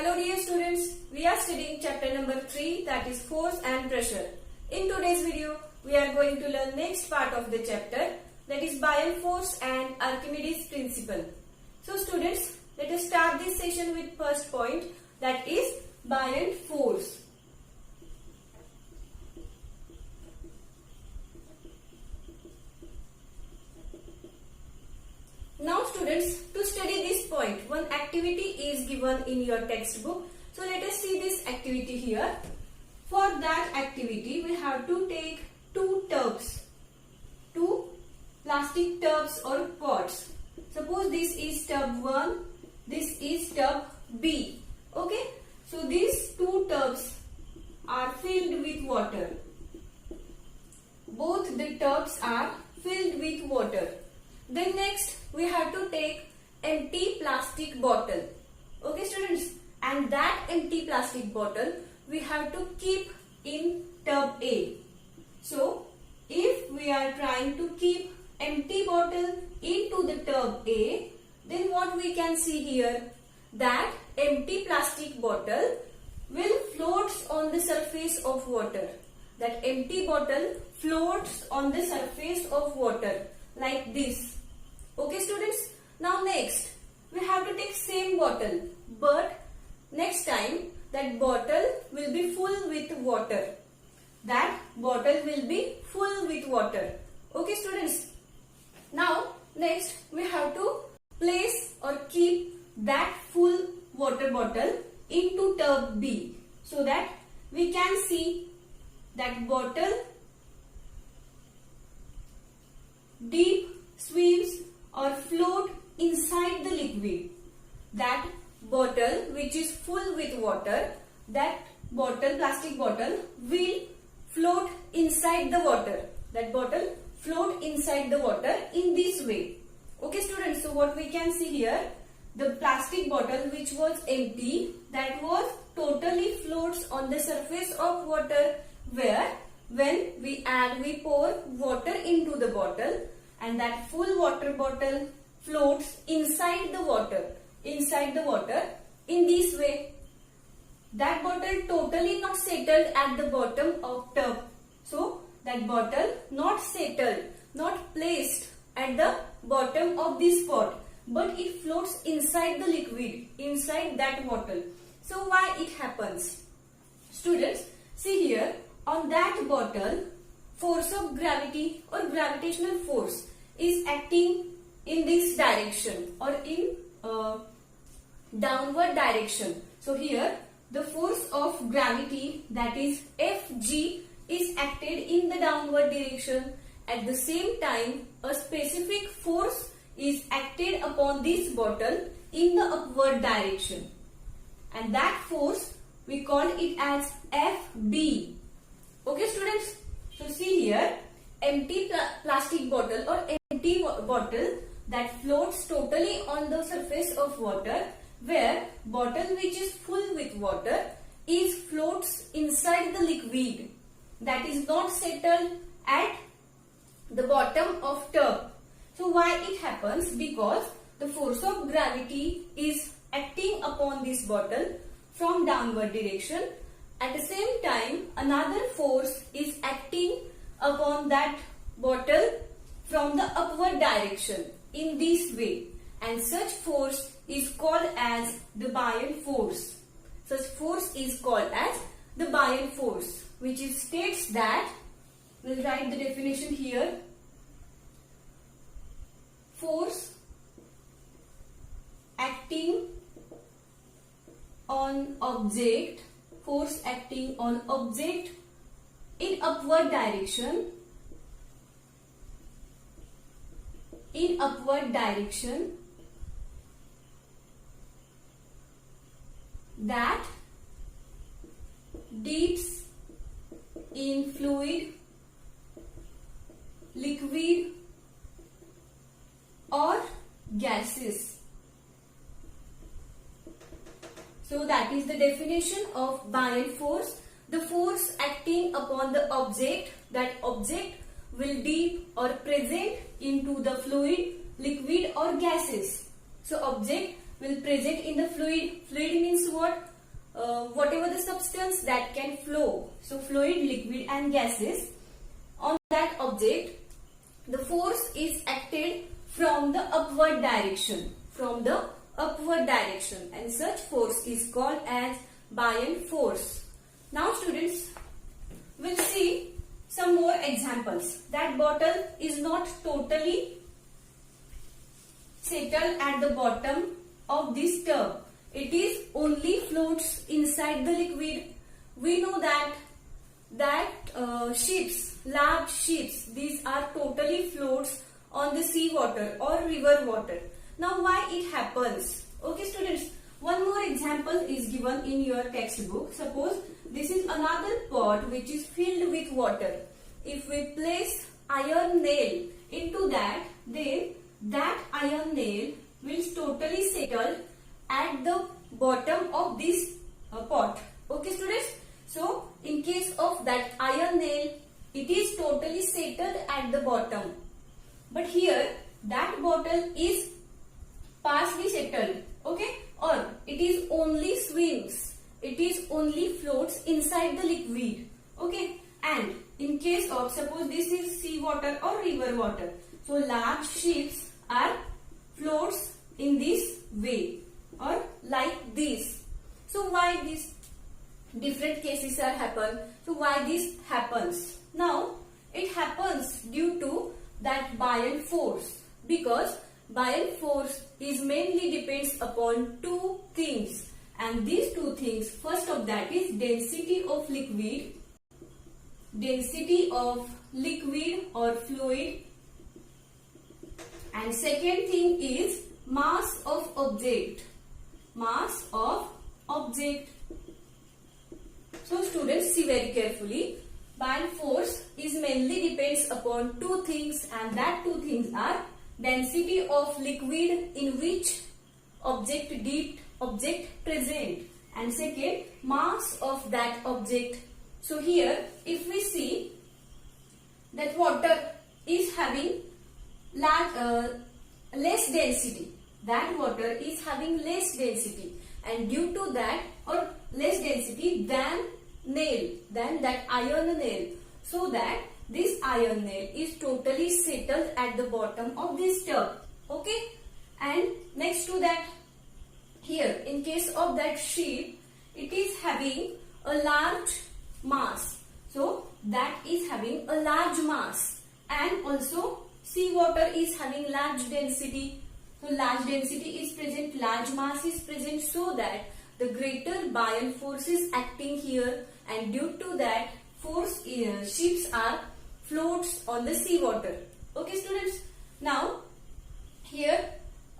Hello dear students, we are studying chapter number 3, that is force and pressure. In today's video, we are going to learn next part of the chapter, that is buoyant force and Archimedes principle. So students, let us start this session with first point, that is buoyant force. Now students, to study this point, one activity is given in your textbook. So let us see this activity here. For that activity, we have to take two tubs, two plastic tubs or pots. Suppose this is tub 1, this is tub B. Okay, so these two tubs are filled with water. Both the tubs are filled with water. Then next we have to take empty plastic bottle. Okay students, and that empty plastic bottle we have to keep in tub A. So if we are trying to keep empty bottle into the tub A, then what we can see here, that empty plastic bottle will floats on the surface of water. That empty bottle floats on the surface of water like this. Okay students, now next we have to take same bottle, but next time that bottle will be full with water. That bottle will be full with water. Okay students, now next we have to place or keep that full water bottle into tub B, so that we can see that bottle deep swims or float inside the liquid. That bottle which is full with water, that bottle, plastic bottle, will float inside the water. That bottle float inside the water in this way. Okay students, so what we can see here, the plastic bottle which was empty, that was totally floats on the surface of water, where when we pour water into the bottle, and that full water bottle floats inside the water in this way. That bottle totally not settled at the bottom of tub. So that bottle not settled, not placed at the bottom of this pot, but it floats inside the liquid, inside that bottle. So why it happens? Students, see here, on that bottle, force of gravity or gravitational force is acting in this direction or in downward direction. So here the force of gravity, that is Fg, is acted in the downward direction. At the same time, a specific force is acted upon this bottle in the upward direction, and that force we call it as Fb. Okay students, so see here, empty plastic bottle or empty bottle that floats totally on the surface of water, where bottle which is full with water is floats inside the liquid, that is not settled at the bottom of tub. So why it happens? Because the force of gravity is acting upon this bottle from downward direction. At the same time, another force is acting upon that bottle from the upward direction in this way, and such force is called as the buoyant force. Such force is called as the buoyant force, which states that, we'll write the definition here, force acting on object, force acting on object in upward direction, that dips in fluid, liquid or gases. So that is the definition of buoyant force. The force acting upon the object, that object will dip or present into the fluid, liquid or gases. So object will present in the fluid. Fluid means what? whatever the substance that can flow, so fluid, liquid and gases, on that object, the force is acted from the upward direction, and such force is called as buoyant force. Now students, we'll see some more examples. That bottle is not totally settled at the bottom of this tub. It is only floats inside the liquid. We know that ships, large ships, these are totally floats on the sea water or river water. Now why it happens? Okay students, one more example is given in your textbook. Suppose this is another pot which is filled with water. If we place iron nail into that, then that iron nail will totally settle at the bottom of this pot. Okay students, so in case of that iron nail, it is totally settled at the bottom. But here that bottle is partially settled, okay, or it is only swims, it is only floats inside the liquid, okay. And in case of, suppose this is sea water or river water, so large ships are floats in this way or like this. So why these different cases are happen? So why this happens? Now it happens due to that buoyant force, because buoyant force is mainly depends upon two things, and these two things, first of that is density of liquid or fluid, and second thing is mass of object. So students, see very carefully. Buoyant force is mainly depends upon two things, and that two things are density of liquid in which object present, and second, mass of that object. So here if we see that water is having less density, and due to that, or less density than that iron nail, so that this iron nail is totally settled at the bottom of this tub, okay. And next to that, here in case of that ship, it is having a large mass, so that is having a large mass, and also sea water is having large density. So large density is present, large mass is present, so that the greater buoyant force is acting here, and due to that force, ships are floats on the sea water. Okay students, now here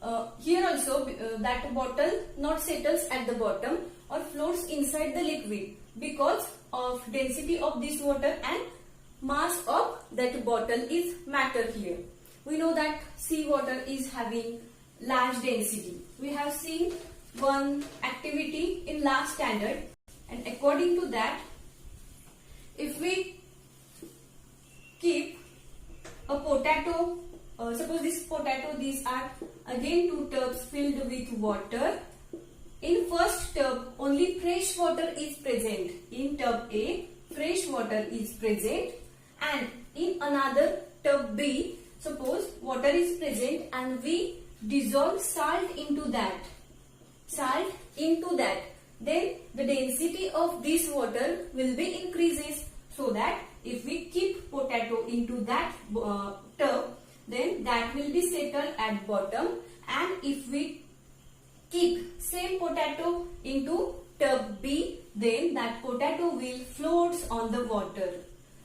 also that bottle not settles at the bottom or floats inside the liquid because of density of this water and mass of that bottle is matter here. We know that sea water is having large density. We have seen one activity in last standard, and according to that, if we keep a potato, suppose this potato, these are again two tubs filled with water. In first tub only fresh water is present. In tub A fresh water is present, and in another tub B, suppose water is present and we dissolve salt into that, then the density of this water will be increases, so that if we keep potato into that tub, then that will be settled at bottom, and if we keep same potato into tub B, then that potato will floats on the water,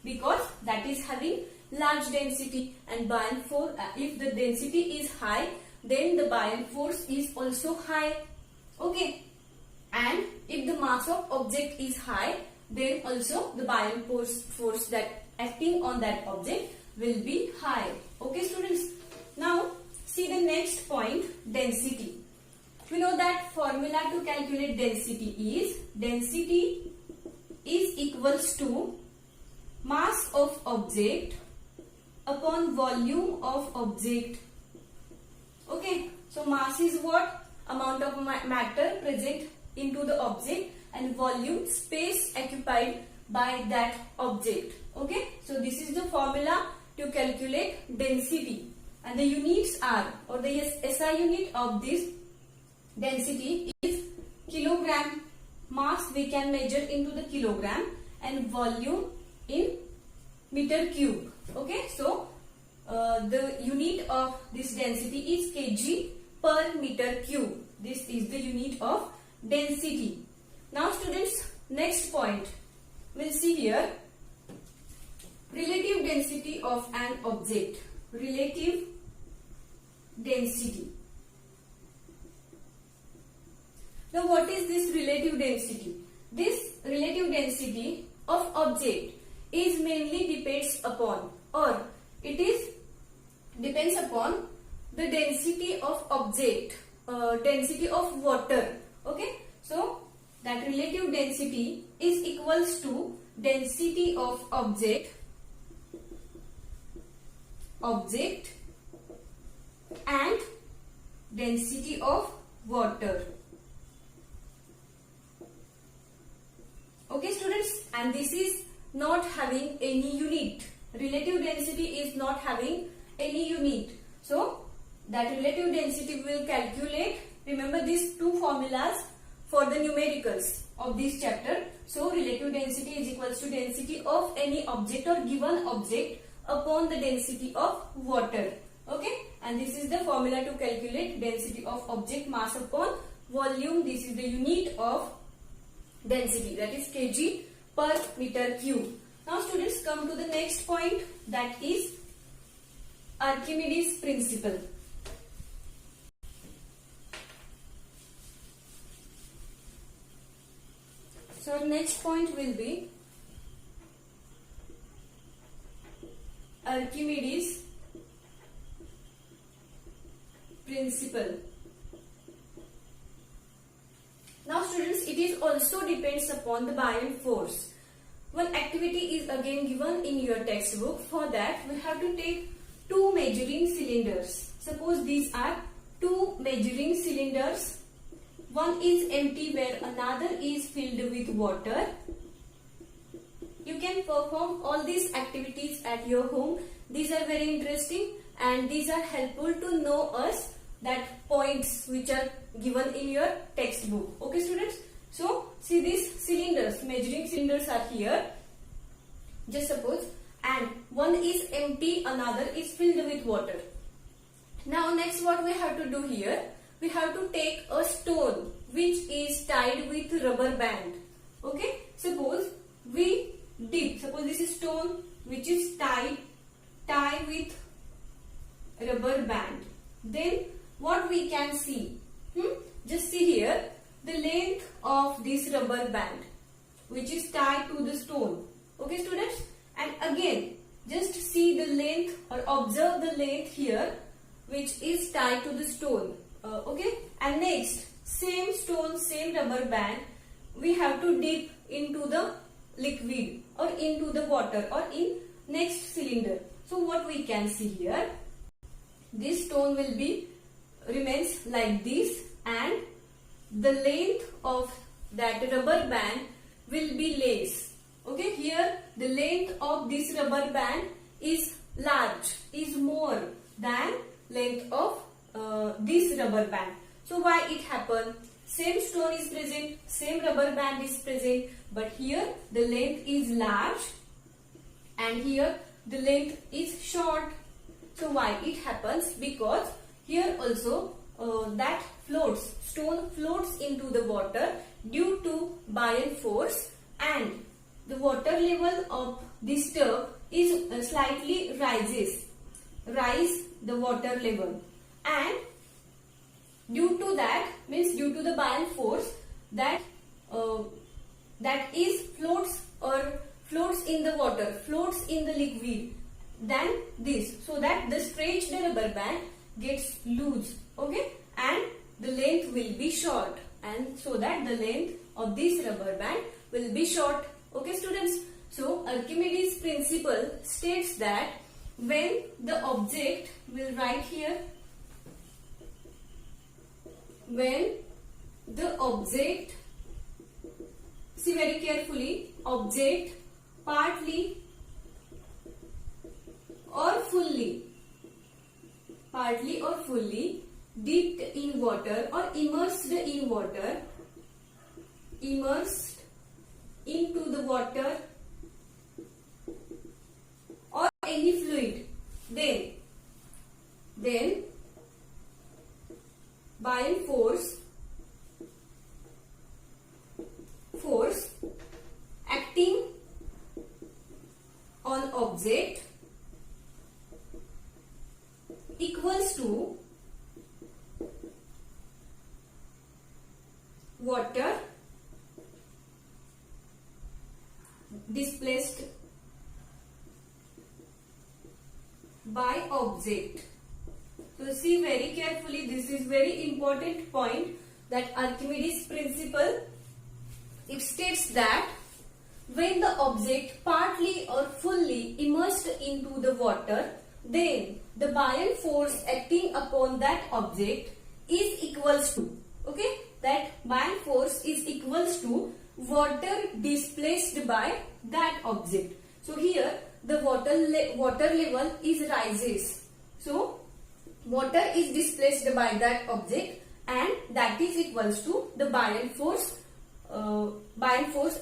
because that is having large density, and buoyant force, if the density is high, then the buoyant force is also high, okay. And if the mass of object is high, then also the buoyant force that acting on that object will be high, okay students. Now see the next point, density. We know that formula to calculate density is equals to mass of object upon volume of object, okay. So mass is what? Amount of matter present into the object, and volume, space occupied by that object. Okay, so this is the formula to calculate density, and the units are, or the SI unit of this density is kilogram. Mass we can measure into the kilogram, and volume in meter cube. Okay, so the unit of this density is kg per meter cube. This is the unit of density. Now students, next point we'll see here, relative density of an object. Relative density. Now what is this relative density? This relative density of object is mainly depends upon, or it is depends upon the density of object, density of water. Okay, so that relative density is equals to density of object and density of water. Okay students, and this is not having any unit. Relative density is not having any unit. So that relative density will calculate, remember these two formulas for the numericals of this chapter. So relative density is equals to density of any object or given object upon the density of water. Okay, and this is the formula to calculate density of object, mass upon volume. This is the unit of density, that is kg per meter cube. Now students, come to the next point, that is Archimedes principle. So next point will be Archimedes principle. Now students, it is also depends upon the buoyant force. One activity is again given in your textbook. For that we have to take two measuring cylinders. Suppose these are two measuring cylinders. One is empty where another is filled with water. You can perform all these activities at your home. These are very interesting and these are helpful to know us that points which are given in your textbook. Okay students, so see these cylinders, measuring cylinders are here. Just suppose, and one is empty, another is filled with water. Now next what we have to do here, we have to take a stone which is tied with rubber band. Okay, suppose we dip, suppose this is stone which is tied with rubber band. Then what we can see, just see here the length of this rubber band which is tied to the stone. Okay students, and again just see the length or observe the length here which is tied to the stone. Okay, and next same stone, same rubber band we have to dip into the liquid or into the water or in next cylinder. So what we can see here, this stone will be remains like this and the length of that rubber band will be less. Okay, here the length of this rubber band is large, is more than length of this rubber band. So why it happened? Same stone is present, same rubber band is present, but here the length is large and here the length is short. So why it happens? Because here also that floats, stone floats into the water due to buoyant force, and the water level of this tub is slightly rise the water level, and due to that, means due to the buoyant force that is floats in the water, floats in the liquid, than this, so that the stretched rubber band gets loose. Okay, and the length will be short, and so that the length of this rubber band will be short. Okay students, so Archimedes principle states that when the object, will write here, when the object see very carefully, object partly or fully dipped in water or immersed in water, immersed into the water or any fluid, then buoyant force acting on object equals to water displaced by object. So see very carefully, this is very important point, that Archimedes principle, it states that when the object partly or fully immersed into the water, then the buoyant force acting upon that object is equals to, okay, that buoyant force is equals to water displaced by that object. So here the water level is rises. So water is displaced by that object and that is equals to the buoyant force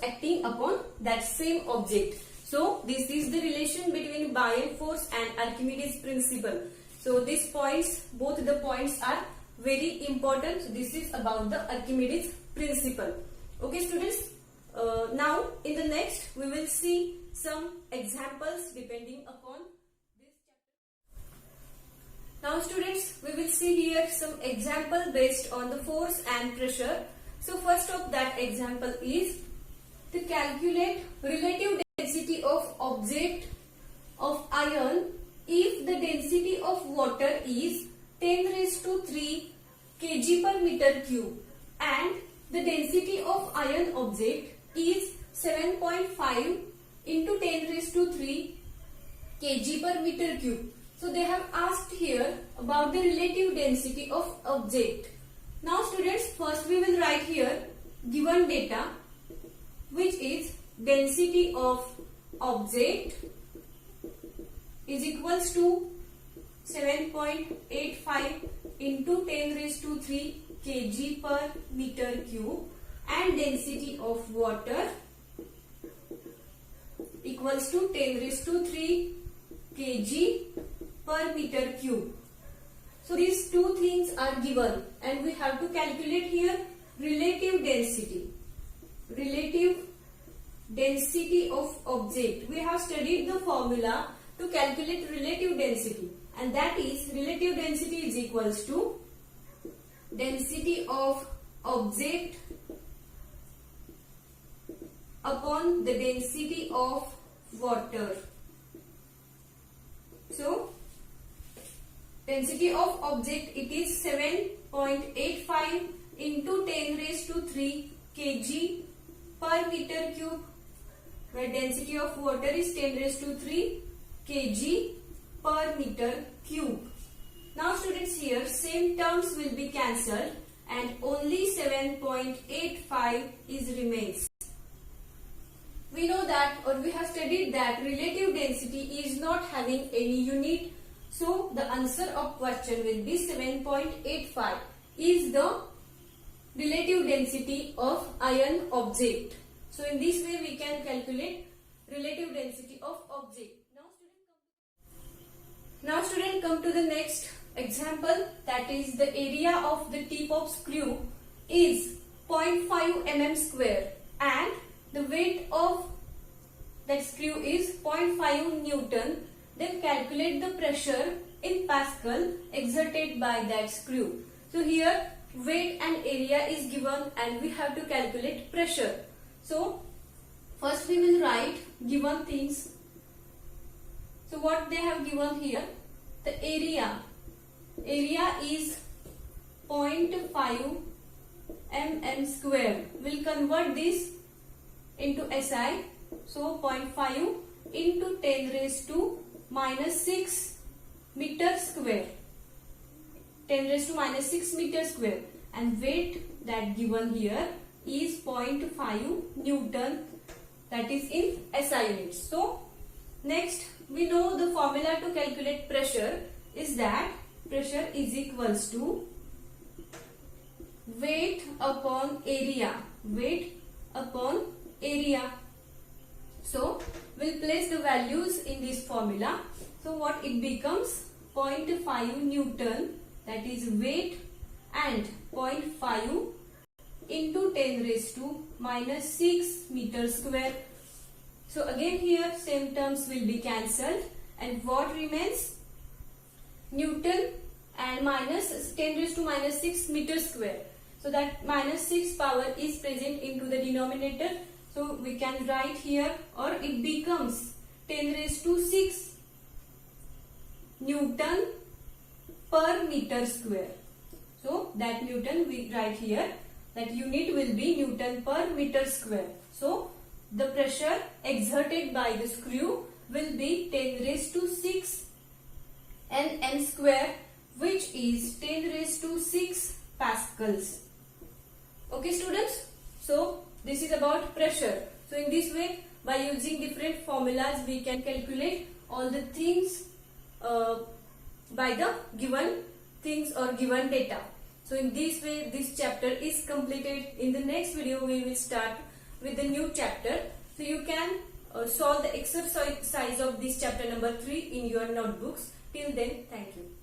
acting upon that same object. So this is the relation between buoyant force and Archimedes principle. So these points, both the points are very important. So this is about the Archimedes principle. Okay students, now in the next we will see some examples depending upon this chapter. Now students, we will see here some example based on the force and pressure. So first of that example is to calculate relative density of object of iron if the density of water is 10 raised to 3 kg per meter cube and the density of iron object is 7.5 into 10 raised to 3 kg per meter cube. So they have asked here about the relative density of object. Now students, first we will write here given data, which is density of object is equals to 7.85 into 10 raised to 3 kg per meter cube and density of water equals to 10 raised to 3 kg per meter cube. So these two things are given and we have to calculate here relative density. Relative density of object. We have studied the formula to calculate relative density, and that is relative density is equals to density of object upon the density of water. So density of object, it is 7.85 into 10 raised to 3 kg per meter cube, where density of water is 10 raised to 3 kg per meter cube. Now students, here same terms will be cancelled and only 7.85 is remains. We know that, or we have studied that relative density is not having any unit. So the answer of question will be 7.85 is the relative density of iron object. So in this way we can calculate relative density of object. Now student, come to the next example, that is the area of the tip of screw is 0.5 mm square and the weight of that screw is 0.5 Newton. Then calculate the pressure in Pascal exerted by that screw. So here weight and area is given and we have to calculate pressure. So first we will write given things. So what they have given here, the area is 0.5 mm square. We'll convert this into SI. So 0.5 into 10 raised to minus 6 meter square. 10 raised to minus 6 meter square, and weight that given here is 0.5 Newton, that is in SI units. So next we know the formula to calculate pressure is that pressure is equals to weight upon area. Weight upon area. So we'll place the values in this formula. So what it becomes? 0.5 Newton, that is weight, and 0.5 into 10 raised to minus 6 meter square. So again here same terms will be cancelled, and what remains? Newton and minus 10 raised to minus 6 meter square. So that minus 6 power is present into the denominator. So we can write here, or it becomes 10 raised to 6 Newton per meter square. So that Newton we write here, that unit will be Newton per meter square. So the pressure exerted by the screw will be 10 raised to 6 Nm square, which is 10 raised to 6 pascals. Okay students, so this is about pressure. So in this way, by using different formulas, we can calculate all the things by the given things or given data. So in this way, this chapter is completed. In the next video, we will start with the new chapter. So you can solve the exercise of this chapter number 3 in your notebooks. Till then, thank you.